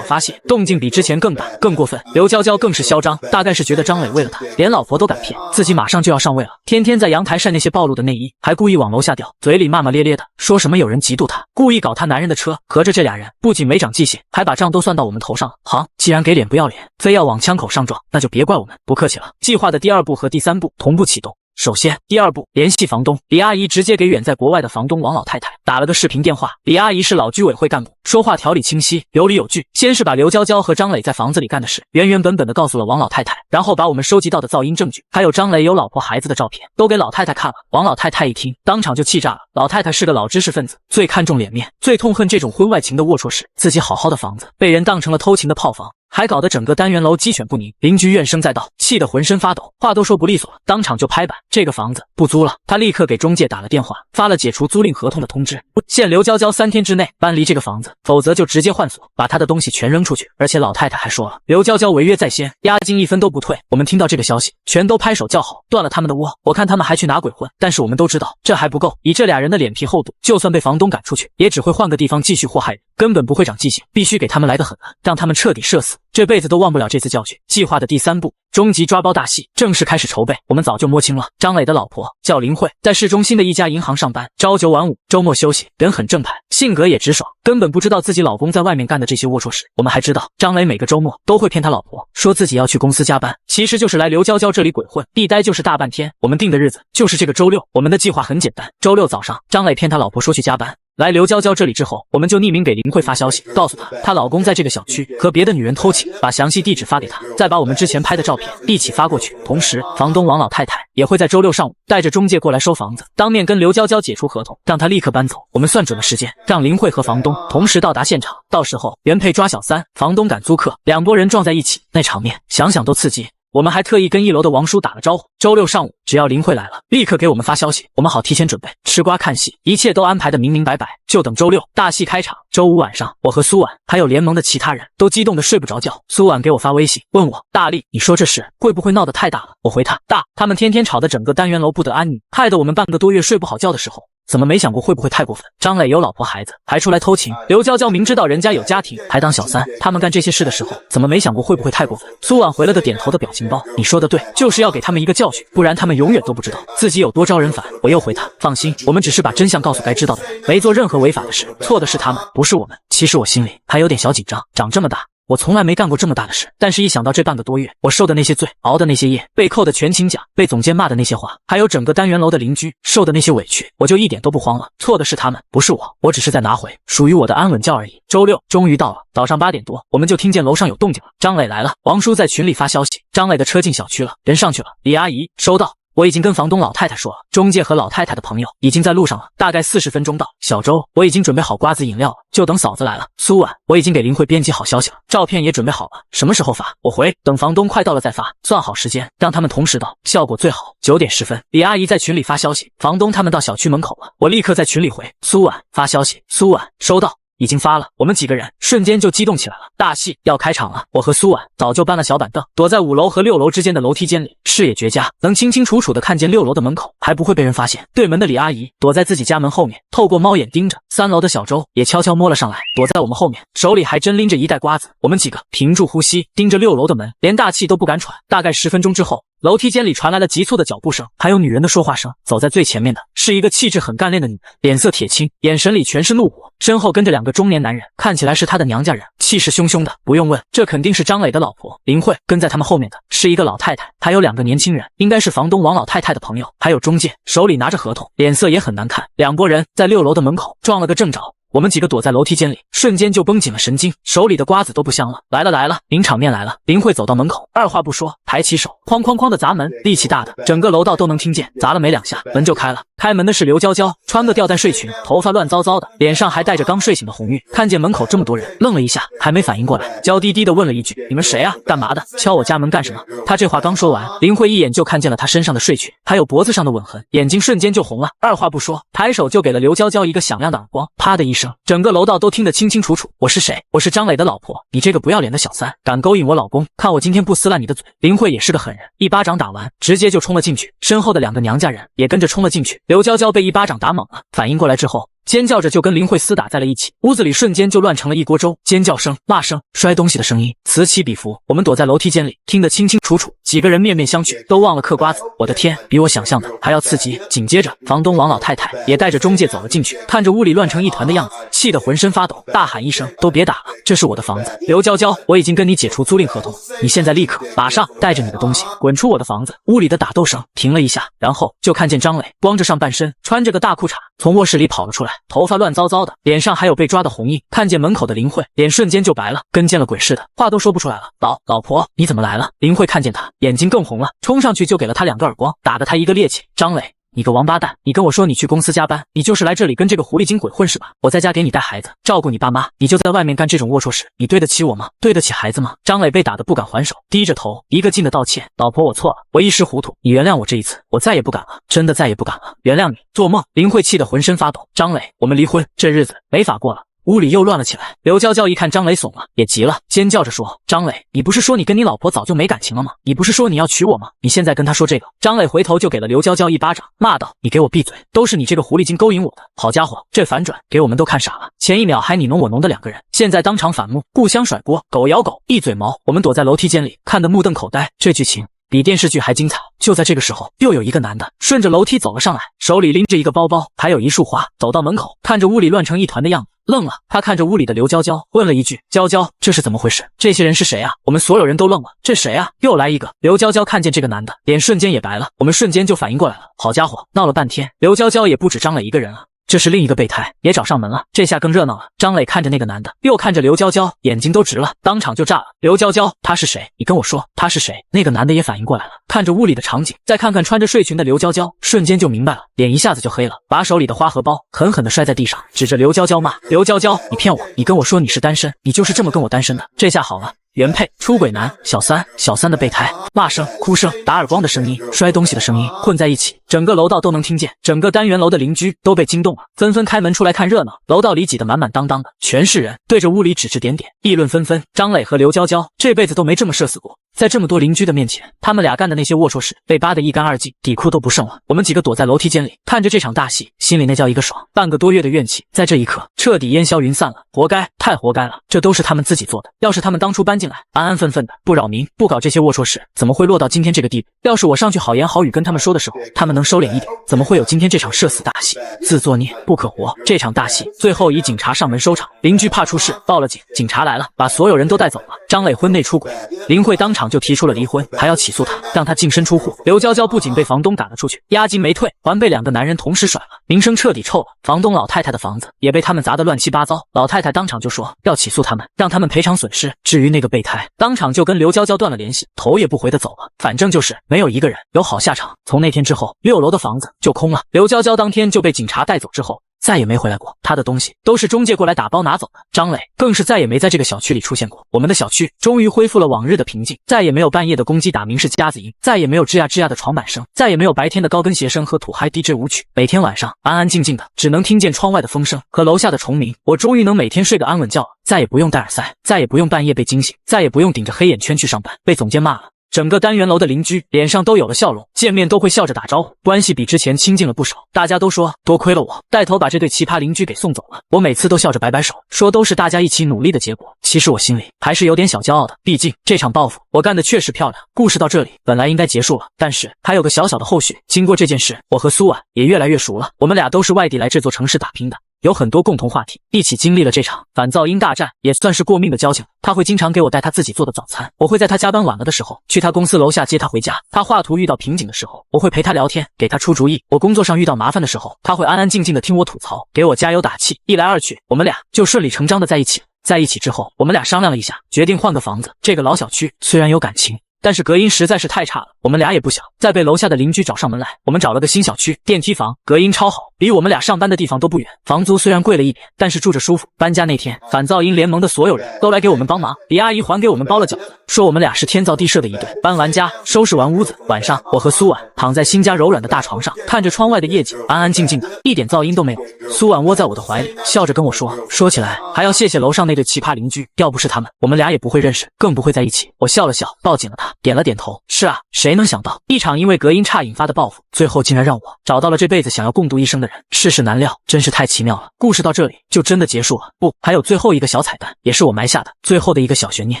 发泄，动静比之前更大更过分。刘娇娇更是嚣张，大概是觉得张磊为了他连老婆都敢骗，自己马上就要上位了，天天在阳台晒那些暴露的内衣，还故意往楼下掉，嘴里骂骂咧咧的，说什么有人嫉妒他，故意搞他男人的车。合着这俩人不仅没长记性，还把账都算到我们头上了。好，既然给脸不要脸，非要往枪口上撞，那就别怪我们，不客气了。计划的第2步和第3步同步启动。首先，第2步，联系房东。李阿姨直接给远在国外的房东王老太太打了个视频电话。李阿姨是老居委会干部，说话条理清晰，有理有据。先是把刘娇娇和张磊在房子里干的事原原本本的告诉了王老太太，然后把我们收集到的噪音证据，还有张磊有老婆孩子的照片，都给老太太看了。王老太太一听，当场就气炸了。老太太是个老知识分子，最看重脸面，最痛恨这种婚外情的龌龊事。自己好好的房子被人当成了偷情的炮房，还搞得整个单元楼鸡犬不宁，邻居怨声载道，气得浑身发抖，话都说不利索了，当场就拍板，这个房子不租了。他立刻给中介打了电话，发了解除租赁合同的通知，限刘娇娇3天之内搬离这个房子，否则就直接换锁，把她的东西全扔出去。而且老太太还说了，刘娇娇违约在先，押金1分都不退。我们听到这个消息，全都拍手叫好，断了他们的窝。我看他们还去拿鬼混，但是我们都知道这还不够，以这俩人的脸皮厚度，就算被房东赶出去，也只会换个地方继续祸害人，根本不会长记性，必须给他们来个狠的，让他们彻底社死，这辈子都忘不了这次教训。计划的第3步，终极抓包大戏正式开始筹备。我们早就摸清了，张磊的老婆叫林慧，在市中心的一家银行上班，朝9晚5，周末休息，人很正派，性格也直爽，根本不知道自己老公在外面干的这些龌龊事。我们还知道，张磊每个周末都会骗他老婆，说自己要去公司加班，其实就是来刘娇娇这里鬼混，一待就是大半天。我们定的日子就是这个周6。我们的计划很简单，周6早上，张磊骗他老婆说去加班，来刘娇娇这里之后，我们就匿名给林慧发消息，告诉她老公在这个小区和别的女人偷情，把详细地址发给她，再把我们之前拍的照片一起发过去。同时，房东王老太太也会在周6上午带着中介过来收房子，当面跟刘娇娇解除合同，让她立刻搬走。我们算准了时间，让林慧和房东同时到达现场，到时候原配抓小三，房东赶租客，两拨人撞在一起，那场面想想都刺激。我们还特意跟1楼的王叔打了招呼，周6上午只要林慧来了，立刻给我们发消息，我们好提前准备，吃瓜看戏，一切都安排得明明白白，就等周6大戏开场。周5晚上，我和苏婉还有联盟的其他人都激动得睡不着觉。苏婉给我发微信问我，大力，你说这事会不会闹得太大了？我回他，大，他们天天吵得整个单元楼不得安宁，害得我们半个多月睡不好觉的时候，怎么没想过会不会太过分？张磊有老婆孩子，还出来偷情，刘娇娇明知道人家有家庭，还当小三，他们干这些事的时候，怎么没想过会不会太过分？苏婉回了个点头的表情包，你说的对，就是要给他们一个教训，不然他们永远都不知道自己有多招人烦。我又回他，放心，我们只是把真相告诉该知道的人，没做任何违法的事，错的是他们，不是我们。其实我心里还有点小紧张，长这么大我从来没干过这么大的事，但是一想到这半个多月我受的那些罪，熬的那些夜，被扣的全勤奖，被总监骂的那些话，还有整个单元楼的邻居受的那些委屈，我就一点都不慌了。错的是他们，不是我，我只是在拿回属于我的安稳觉而已。周6终于到了，早上8点多，我们就听见楼上有动静了，张磊来了。王叔在群里发消息，张磊的车进小区了，人上去了。李阿姨收到，我已经跟房东老太太说了，中介和老太太的朋友已经在路上了，大概40分钟到。小周，我已经准备好瓜子饮料了，就等嫂子来了。苏婉，我已经给林慧编辑好消息了，照片也准备好了，什么时候发？我回，等房东快到了再发，算好时间，让他们同时到，效果最好。9点10分，李阿姨在群里发消息，房东他们到小区门口了。我立刻在群里回，苏婉发消息，苏婉收到。已经发了，我们几个人瞬间就激动起来了，大戏要开场了。我和苏婉早就搬了小板凳，躲在5楼和6楼之间的楼梯间里，视野绝佳，能清清楚楚的看见6楼的门口，还不会被人发现。对门的李阿姨躲在自己家门后面，透过猫眼盯着。3楼的小周也悄悄摸了上来，躲在我们后面，手里还真拎着一袋瓜子。我们几个屏住呼吸，盯着6楼的门，连大气都不敢喘。大概10分钟之后，楼梯间里传来了急促的脚步声，还有女人的说话声。走在最前面的是一个气质很干练的女人，脸色铁青，眼神里全是怒火，身后跟着2个中年男人，看起来是她的娘家人，气势汹汹的。不用问，这肯定是张磊的老婆林慧。跟在他们后面的是一个老太太，还有2个年轻人，应该是房东王老太太的朋友，还有中介，手里拿着合同，脸色也很难看。2拨人在6楼的门口撞了个正着。我们几个躲在楼梯间里，瞬间就绷紧了神经，手里的瓜子都不香了。来了来了，名场面来了！林慧走到门口，二话不说，抬起手，哐哐哐的砸门，力气大的，整个楼道都能听见。砸了没2下，门就开了。开门的是刘娇娇，穿个吊带睡裙，头发乱糟糟的，脸上还带着刚睡醒的红晕。看见门口这么多人，愣了一下，还没反应过来，娇滴滴的问了一句：“你们谁啊？干嘛的？敲我家门干什么？”他这话刚说完，林慧一眼就看见了他身上的睡裙，还有脖子上的吻痕，眼睛瞬间就红了。二话不说，抬手就给了刘娇娇一个响亮的耳光，啪的一声，整个楼道都听得清清楚楚。我是谁？我是张磊的老婆，你这个不要脸的小三，敢勾引我老公，看我今天不撕烂你的嘴！林慧也是个狠人，一巴掌打完，直接就冲了进去，身后的2个娘家人也跟着冲了进去。刘娇娇被一巴掌打懵了，反应过来之后，尖叫着就跟林慧厮打在了一起，屋子里瞬间就乱成了一锅粥，尖叫声、骂声、摔东西的声音此起彼伏。我们躲在楼梯间里，听得清清楚楚，几个人面面相觑，都忘了嗑瓜子。我的天，比我想象的还要刺激！紧接着，房东王老太太也带着中介走了进去，看着屋里乱成一团的样子，气得浑身发抖，大喊一声：“都别打了，这是我的房子！刘娇娇，我已经跟你解除租赁合同，你现在立刻马上带着你的东西滚出我的房子！”屋里的打斗声停了一下，然后就看见张磊光着上半身，穿着个大裤衩从卧室里跑了出来，头发乱糟糟的，脸上还有被抓的红印。看见门口的林慧，脸瞬间就白了，跟见了鬼似的，话都说不出来了。老婆，你怎么来了？林慧看见他，眼睛更红了，冲上去就给了他2个耳光，打得他一个趔趄。张磊，你个王八蛋！你跟我说你去公司加班，你就是来这里跟这个狐狸精鬼混是吧？我在家给你带孩子，照顾你爸妈，你就在外面干这种龌龊事，你对得起我吗？对得起孩子吗？张磊被打得不敢还手，低着头一个劲的道歉：“老婆，我错了，我一时糊涂，你原谅我这一次，我再也不敢了，真的再也不敢了，原谅你。”做梦！林慧气得浑身发抖。张磊，我们离婚，这日子没法过了。屋里又乱了起来。刘娇娇一看张磊怂了，也急了，尖叫着说：“张磊，你不是说你跟你老婆早就没感情了吗？你不是说你要娶我吗？你现在跟他说这个？”张磊回头就给了刘娇娇一巴掌，骂道：“你给我闭嘴！都是你这个狐狸精勾引我的！”好家伙，这反转给我们都看傻了。前一秒还你侬我侬的2个人，现在当场反目，互相甩锅，狗咬狗，一嘴毛。我们躲在楼梯间里，看得目瞪口呆。这剧情比电视剧还精彩。就在这个时候，又有一个男的顺着楼梯走了上来，手里拎着一个包包，还有一束花，走到门口，看着屋里乱成一团的样子，愣了。他看着屋里的刘娇娇，问了一句：“娇娇，这是怎么回事？这些人是谁啊？”我们所有人都愣了，这谁啊？又来一个！刘娇娇看见这个男的，脸瞬间也白了。我们瞬间就反应过来了，好家伙，闹了半天，刘娇娇也不止张磊一个人啊。这是另一个备胎也找上门了，这下更热闹了。张磊看着那个男的，又看着刘娇娇，眼睛都直了，当场就炸了。刘娇娇，他是谁？你跟我说他是谁？那个男的也反应过来了，看着屋里的场景，再看看穿着睡裙的刘娇娇，瞬间就明白了，脸一下子就黑了，把手里的花荷包狠狠地摔在地上，指着刘娇娇骂：“刘娇娇，你骗我！你跟我说你是单身，你就是这么跟我单身的。”这下好了。原配、出轨男、小三的备胎，骂声、哭声、打耳光的声音、摔东西的声音混在一起，整个楼道都能听见。整个单元楼的邻居都被惊动了，纷纷开门出来看热闹。楼道里挤得满满当当的，全是人，对着屋里指指点点，议论纷纷。张磊和刘娇娇这辈子都没这么社死过。在这么多邻居的面前，他们俩干的那些龌龊事被扒得一干二净，底裤都不剩了。我们几个躲在楼梯间里，看着这场大戏，心里那叫一个爽。半个多月的怨气，在这一刻彻底烟消云散了。活该，太活该了，这都是他们自己做的。要是他们当初搬进来，安安分分的，不扰民，不搞这些龌龊事，怎么会落到今天这个地步？要是我上去好言好语跟他们说的时候，他们能收敛一点，怎么会有今天这场社死大戏？自作孽不可活。这场大戏最后以警察上门收场，邻居怕出事，报了警，警察来了，把所有人都带走了。张磊婚内出轨，林慧当场就提出了离婚，还要起诉他，让他净身出户。刘娇娇不仅被房东赶了出去，押金没退，还被2个男人同时甩了，名声彻底臭了。房东老太太的房子也被他们砸得乱七八糟，老太太当场就说要起诉他们，让他们赔偿损失。至于那个备胎，当场就跟刘娇娇断了联系，头也不回的走了。反正就是没有一个人有好下场。从那天之后，6楼的房子就空了。刘娇娇当天就被警察带走之后，再也没回来过，他的东西都是中介过来打包拿走的。张磊更是再也没在这个小区里出现过。我们的小区终于恢复了往日的平静，再也没有半夜的公鸡打鸣是夹子音，再也没有吱呀吱呀的床板声，再也没有白天的高跟鞋声和土嗨 DJ 舞曲。每天晚上安安静静的，只能听见窗外的风声和楼下的虫鸣。我终于能每天睡个安稳觉了，再也不用戴耳塞，再也不用半夜被惊醒，再也不用顶着黑眼圈去上班，被总监骂了。整个单元楼的邻居脸上都有了笑容，见面都会笑着打招呼，关系比之前亲近了不少。大家都说多亏了我带头把这对奇葩邻居给送走了，我每次都笑着摆摆手，说都是大家一起努力的结果。其实我心里还是有点小骄傲的，毕竟这场报复我干的确实漂亮。故事到这里本来应该结束了，但是还有个小小的后续。经过这件事，我和苏婉也越来越熟了，我们俩都是外地来这座城市打拼的。有很多共同话题，一起经历了这场反噪音大战，也算是过命的交情。他会经常给我带他自己做的早餐，我会在他加班晚了的时候去他公司楼下接他回家。他画图遇到瓶颈的时候，我会陪他聊天，给他出主意。我工作上遇到麻烦的时候，他会安安静静的听我吐槽，给我加油打气。一来二去，我们俩就顺理成章的在一起了。在一起之后，我们俩商量了一下，决定换个房子。这个老小区虽然有感情，但是隔音实在是太差了，我们俩也不想再被楼下的邻居找上门来。我们找了个新小区，电梯房，隔音超好，离我们俩上班的地方都不远。房租虽然贵了一点，但是住着舒服。搬家那天，反噪音联盟的所有人都来给我们帮忙，李阿姨还给我们包了饺子，说我们俩是天造地设的一对。搬完家，收拾完屋子，晚上我和苏婉躺在新家柔软的大床上，看着窗外的夜景，安安静静的，一点噪音都没有。苏婉窝在我的怀里，笑着跟我说起来还要谢谢楼上那对奇葩邻居，要不是他们，我们俩也不会认识，更不会在一起。我笑了笑，抱紧了他，点了点头。是啊，谁能想到一场因为隔音差引发的报复，最后竟然让我找到了这辈子想要共度一生的人。世事难料，真是太奇妙了。故事到这里就真的结束了，不，还有最后一个小彩蛋，也是我埋下的最后的一个小悬念。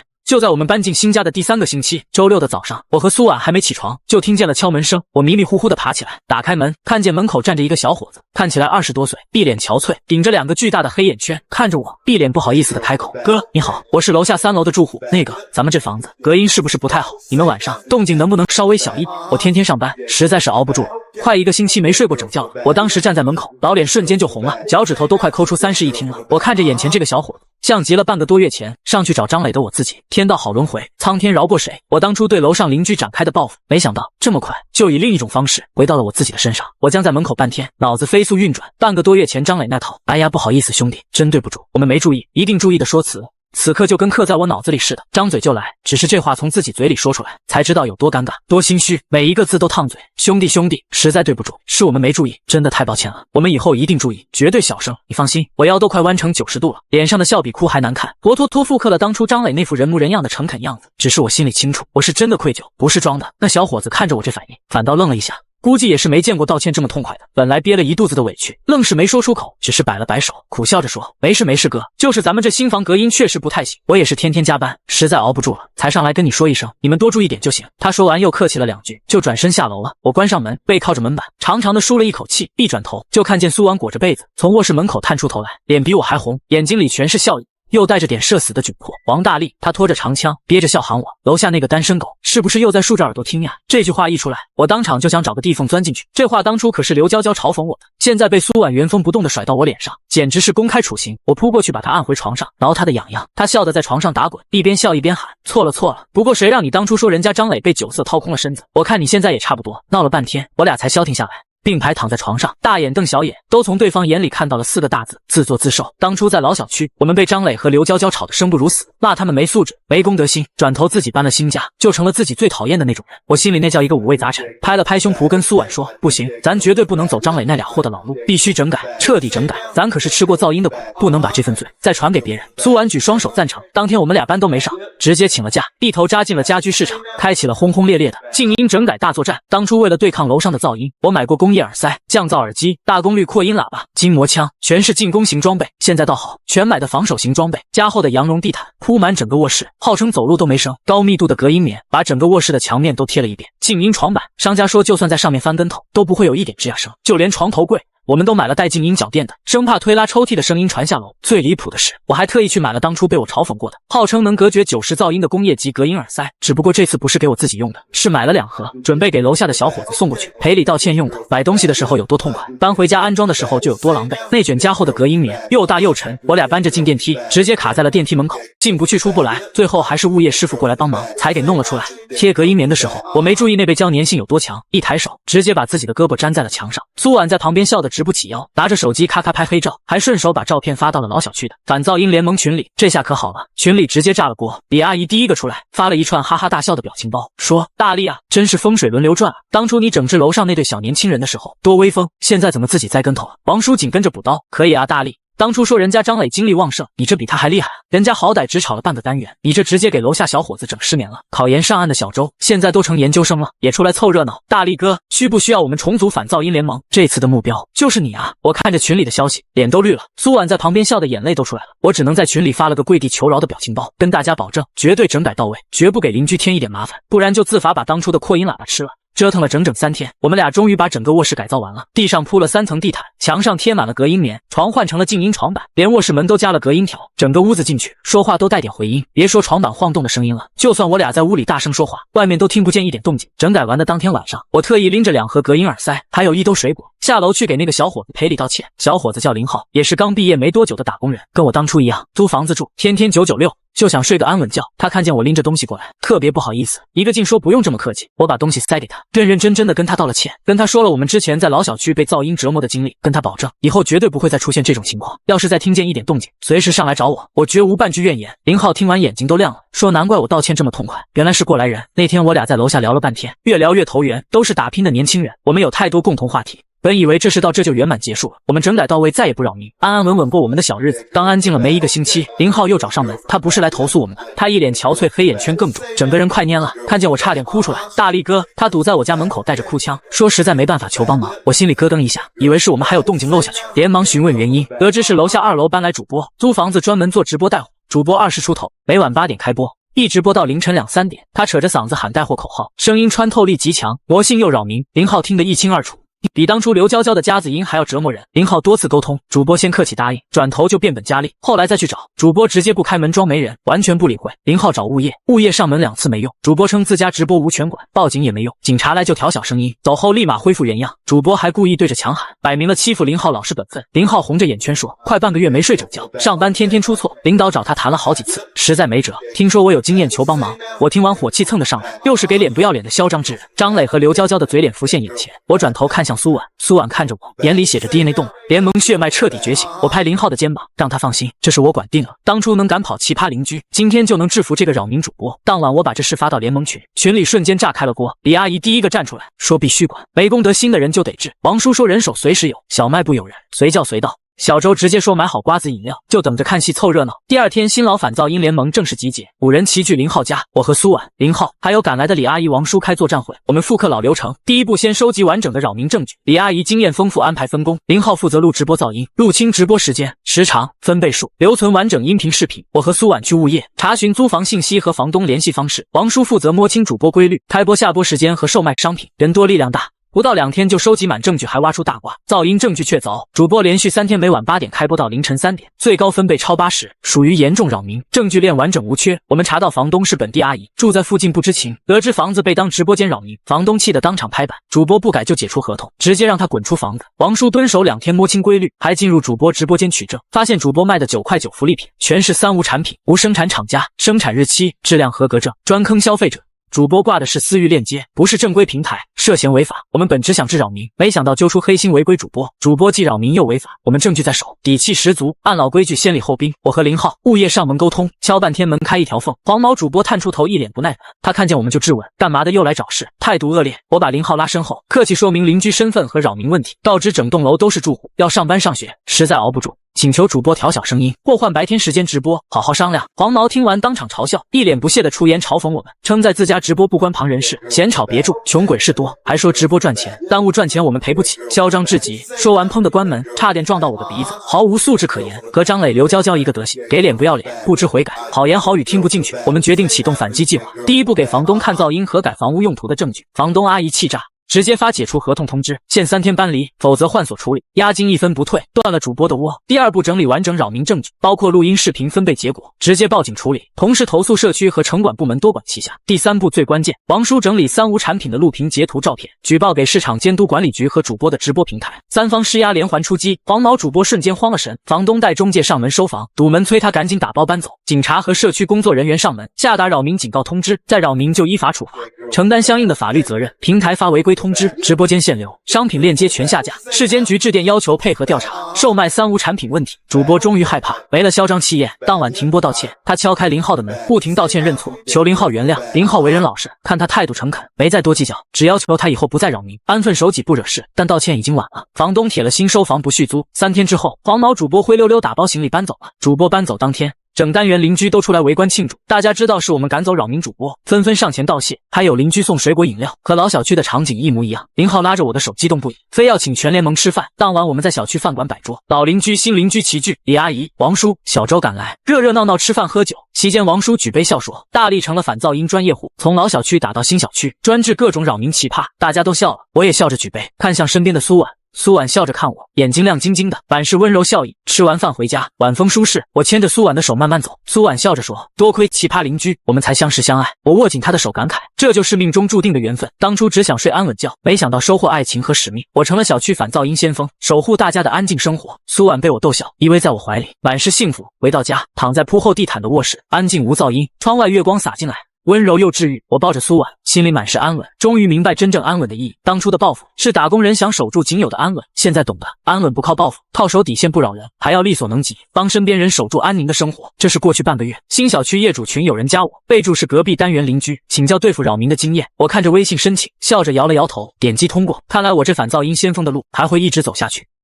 就在我们搬进新家的第3个星期，周6的早上，我和苏婉还没起床，就听见了敲门声。我迷迷糊糊的爬起来，打开门，看见门口站着一个小伙子，看起来20多岁，碧脸憔悴，顶着2个巨大的黑眼圈，看着我，碧脸不好意思的开口：“哥，你好，我是楼下3楼的住户。那个，咱们这房子隔音是不是不太好？你们晚上动静能不能稍微小一点？我天天上班，实在是熬不住了。”快1个星期没睡过整觉了，我当时站在门口，老脸瞬间就红了，脚趾头都快抠出31听了。我看着眼前这个小伙子，像极了半个多月前上去找张磊的我自己。天道好轮回，苍天饶过谁？我当初对楼上邻居展开的报复，没想到这么快就以另一种方式回到了我自己的身上。我将在门口半天，脑子飞速运转。半个多月前张磊那套，哎呀不好意思兄弟，真对不住，我们没注意，一定注意的说辞，此刻就跟刻在我脑子里似的，张嘴就来。只是这话从自己嘴里说出来，才知道有多尴尬，多心虚，每一个字都烫嘴。兄弟，实在对不住，是我们没注意，真的太抱歉了，我们以后一定注意，绝对小声。你放心，我腰都快弯成90度了，脸上的笑比哭还难看，活脱脱复刻了当初张磊那副人模人样的诚恳样子。只是我心里清楚，我是真的愧疚，不是装的。那小伙子看着我这反应，反倒愣了一下。估计也是没见过道歉这么痛快的，本来憋了一肚子的委屈，愣是没说出口，只是摆了摆手，苦笑着说：“没事哥，就是咱们这新房隔音确实不太行，我也是天天加班，实在熬不住了，才上来跟你说一声，你们多注意点就行。”他说完又客气了2句，就转身下楼了。我关上门，背靠着门板，长长的舒了一口气，一转头就看见苏婉裹着被子从卧室门口探出头来，脸比我还红，眼睛里全是笑意，又带着点社死的窘迫。王大力，他拖着长枪，憋着笑喊我：“楼下那个单身狗，是不是又在竖着耳朵听呀？”这句话一出来，我当场就想找个地缝钻进去。这话当初可是刘娇娇嘲讽我的，现在被苏婉原封不动的甩到我脸上，简直是公开处刑。我扑过去把她按回床上，挠她的痒痒，她笑得在床上打滚，一边笑一边喊：“错了，不过谁让你当初说人家张磊被酒色掏空了身子？我看你现在也差不多。”闹了半天，我俩才消停下来，并排躺在床上，大眼瞪小眼，都从对方眼里看到了4个大字：自作自受。当初在老小区，我们被张磊和刘娇娇吵得生不如死，骂他们没素质、没公德心，转头自己搬了新家，就成了自己最讨厌的那种人。我心里那叫一个五味杂陈，拍了拍胸脯跟苏婉说：“不行，咱绝对不能走张磊那俩货的老路，必须整改，彻底整改。咱可是吃过噪音的苦，不能把这份罪再传给别人。”苏婉举双手赞成。当天我们俩班都没上，直接请了假，一头扎进了家居市场，开启了轰轰烈烈的静音整改大作战。当初为了对抗楼上的噪音，我买过工业耳塞、降噪耳机、大功率扩音喇叭、筋膜枪，全是进攻型装备。现在倒好，全买的防守型装备，加厚的羊绒地毯铺满整个卧室，号称走路都没声。高密度的隔音棉把整个卧室的墙面都贴了一遍。静音床板，商家说就算在上面翻跟头都不会有一点吱呀声，就连床头柜我们都买了带静音脚垫的，生怕推拉抽屉的声音传下楼。最离谱的是，我还特意去买了当初被我嘲讽过的，号称能隔绝90噪音的工业级隔音耳塞。只不过这次不是给我自己用的，是买了2盒，准备给楼下的小伙子送过去，赔礼道歉用的。买东西的时候有多痛快，搬回家安装的时候就有多狼狈。那卷加厚的隔音棉又大又沉，我俩搬着进电梯，直接卡在了电梯门口，进不去出不来。最后还是物业师傅过来帮忙，才给弄了出来。贴隔音棉的时候，我没注意那被胶粘性有多强，一抬手直接把自己的胳膊粘在了墙上。苏婉在旁边笑得直不起腰，拿着手机咔咔拍黑照，还顺手把照片发到了老小区的反噪音联盟群里。这下可好了，群里直接炸了锅。李阿姨第一个出来发了一串哈哈大笑的表情包，说：“大力啊，真是风水轮流转啊！当初你整治楼上那对小年轻人的时候多威风，现在怎么自己栽跟头了？”王叔紧跟着补刀：“可以啊，大力。当初说人家张磊精力旺盛，你这比他还厉害啊！人家好歹只炒了半个单元，你这直接给楼下小伙子整失眠了。考研上岸的小周，现在都成研究生了，也出来凑热闹。大力哥，需不需要我们重组反噪音联盟？这次的目标就是你啊！”我看着群里的消息，脸都绿了。苏婉在旁边笑的眼泪都出来了，我只能在群里发了个跪地求饶的表情包，跟大家保证绝对整改到位，绝不给邻居添一点麻烦，不然就自罚把当初的扩音喇叭吃了。折腾了整整3天，我们俩终于把整个卧室改造完了。地上铺了3层地毯，墙上贴满了隔音棉，床换成了静音床板，连卧室门都加了隔音条。整个屋子进去说话都带点回音，别说床板晃动的声音了，就算我俩在屋里大声说话，外面都听不见一点动静。整改完的当天晚上，我特意拎着2盒隔音耳塞，还有1兜水果，下楼去给那个小伙子赔礼道歉。小伙子叫林浩，也是刚毕业没多久的打工人，跟我当初一样，租房子住，天天996。就想睡个安稳觉，他看见我拎着东西过来，特别不好意思，一个劲说不用这么客气。我把东西塞给他，认认真真的跟他道了歉，跟他说了我们之前在老小区被噪音折磨的经历，跟他保证以后绝对不会再出现这种情况，要是再听见一点动静，随时上来找我，我绝无半句怨言。林浩听完眼睛都亮了，说难怪我道歉这么痛快，原来是过来人。那天我俩在楼下聊了半天，越聊越投缘，都是打拼的年轻人，我们有太多共同话题。本以为这事到这就圆满结束了，我们整改到位，再也不扰民，安安稳稳过我们的小日子。刚安静了没1个星期，林浩又找上门，他不是来投诉我们的，他一脸憔悴，黑眼圈更重，整个人快蔫了，看见我差点哭出来。大力哥，他堵在我家门口带着哭腔，说实在没办法求帮忙。我心里咯噔一下，以为是我们还有动静漏下去，连忙询问原因，得知是楼下2楼搬来主播，租房子专门做直播带货，主播20出头，每晚8点开播，一直播到凌晨2、3点。他扯着嗓子喊带货口号，声音穿透力极强，魔性又扰民，林浩听得一清二楚。比当初刘娇娇的夹子音还要折磨人。林浩多次沟通，主播先客气答应，转头就变本加厉，后来再去找主播，直接不开门装没人，完全不理会。林浩找物业，物业上门2次没用，主播称自家直播无权管，报警也没用，警察来就调小声音，走后立马恢复原样。主播还故意对着墙喊，摆明了欺负林浩老实本分。林浩红着眼圈说，快半个月没睡整觉，上班天天出错，领导找他谈了好几次，实在没辙，听说我有经验求帮忙。我听完火气蹭的上来，又是给脸不要脸的嚣张之人。张磊和刘娇娇的嘴脸浮现眼前，我转头看向苏婉，苏婉看着我，眼里写着 DNA 动物，联盟血脉彻底觉醒。我拍林浩的肩膀，让他放心，这是我管定了。当初能赶跑奇葩邻居，今天就能制服这个扰民主播。当晚我把这事发到联盟群，群里瞬间炸开了锅。李阿姨第一个站出来说必须管，没公德心的人就得治。王叔说人手随时有，小卖部有人，随叫随到。小周直接说买好瓜子饮料，就等着看戏凑热闹。第2天，新老反噪音联盟正式集结，5人齐聚林浩家，我和苏婉、林浩还有赶来的李阿姨、王叔开作战会。我们复刻老流程，第一步先收集完整的扰民证据，李阿姨经验丰富，安排分工，林浩负责录直播噪音，录清直播时间、时长、分贝数，留存完整音频视频。我和苏婉去物业查询租房信息和房东联系方式，王叔负责摸清主播规律、开播下播时间和售卖商品。人多力量大，不到2天就收集满证据，还挖出大瓜，噪音证据确凿。主播连续3天每晚8点开播到凌晨3点，最高分贝超80，属于严重扰民，证据链完整无缺。我们查到房东是本地阿姨，住在附近不知情，得知房子被当直播间扰民，房东气得当场拍板，主播不改就解除合同，直接让他滚出房子。王叔蹲守2天摸清规律，还进入主播直播间取证，发现主播卖的9块9福利品全是3无产品，无生产厂家、生产日期、质量合格证，专坑消费者。主播挂的是私域链接，不是正规平台，涉嫌违法。我们本只想治扰民，没想到揪出黑心违规主播，主播既扰民又违法，我们证据在手，底气十足。按老规矩先礼后兵，我和林浩、物业上门沟通，敲半天门开一条缝。黄毛主播探出头，一脸不耐烦，他看见我们就质问，干嘛的又来找事，态度恶劣。我把林浩拉身后，客气说明邻居身份和扰民问题，告知整栋楼都是住户，要上班上学，实在熬不住，请求主播调小声音，或换白天时间直播，好好商量。黄毛听完当场嘲笑，一脸不屑的出言嘲讽我们，称在自家直播不关旁人事，嫌吵别住，穷鬼事多，还说直播赚钱，耽误赚钱我们赔不起，嚣张至极。说完砰的关门，差点撞到我的鼻子，毫无素质可言，和张磊、刘娇娇一个德行，给脸不要脸，不知悔改，好言好语听不进去。我们决定启动反击计划，第一步给房东看噪音和改房屋用途的证据，房东阿姨气炸，直接发解除合同通知，限3天搬离，否则换所处理，押金1分不退，断了主播的窝。第2步整理完整扰民证据，包括录音视频分贝结果，直接报警处理，同时投诉社区和城管部门多管齐下。第3步最关键，王叔整理3无产品的录屏截图照片，举报给市场监督管理局和主播的直播平台，3方施压连环出击，黄毛主播瞬间慌了神，房东带中介上门收房，堵门催他赶紧打包搬走，警察和社区工作人员上门下达扰民警告通知，再扰民就依法处罚，承担相应的法律责任。平台发违规通知，直播间限流，商品链接全下架，市监局致电要求配合调查售卖3无产品问题。主播终于害怕，没了嚣张气焰，当晚停播道歉。他敲开林浩的门，不停道歉认错，求林浩原谅。林浩为人老实，看他态度诚恳，没再多计较，只要求他以后不再扰民，安分守己不惹事。但道歉已经晚了，房东铁了心收房不续租。3天之后，黄毛主播灰溜溜打包行李搬走了。主播搬走当天，整单元邻居都出来围观庆祝，大家知道是我们赶走扰民主播，纷纷上前道谢，还有邻居送水果饮料，和老小区的场景一模一样。林浩拉着我的手激动不已，非要请全联盟吃饭。当晚我们在小区饭馆摆桌，老邻居、新邻居齐聚，李阿姨、王叔、小周赶来，热热闹闹吃饭喝酒。期间，王叔举杯笑说，大力成了反噪音专业户，从老小区打到新小区，专治各种扰民奇葩。大家都笑了，我也笑着举杯，看向身边的苏婉。苏婉笑着看我，眼睛亮晶晶的，满是温柔笑意。吃完饭回家，晚风舒适，我牵着苏婉的手慢慢走。苏婉笑着说，多亏奇葩邻居，我们才相识相爱。我握紧她的手，感慨这就是命中注定的缘分。当初只想睡安稳觉，没想到收获爱情和使命。我成了小区反噪音先锋，守护大家的安静生活。苏婉被我逗笑，依偎在我怀里，满是幸福。回到家，躺在铺厚地毯的卧室，安静无噪音，窗外月光洒进来，温柔又治愈。我抱着苏婉，心里满是安稳，终于明白真正安稳的意义。当初的抱负是打工人想守住仅有的安稳，现在懂得安稳不靠抱负，靠守底线不扰人，还要力所能及，帮身边人守住安宁的生活。这是过去半个月，新小区业主群有人加我，备注是隔壁单元邻居，请教对付扰民的经验。我看着微信申请，笑着摇了摇头，点击通过。看来我这反噪音先锋的路还会一直走下去。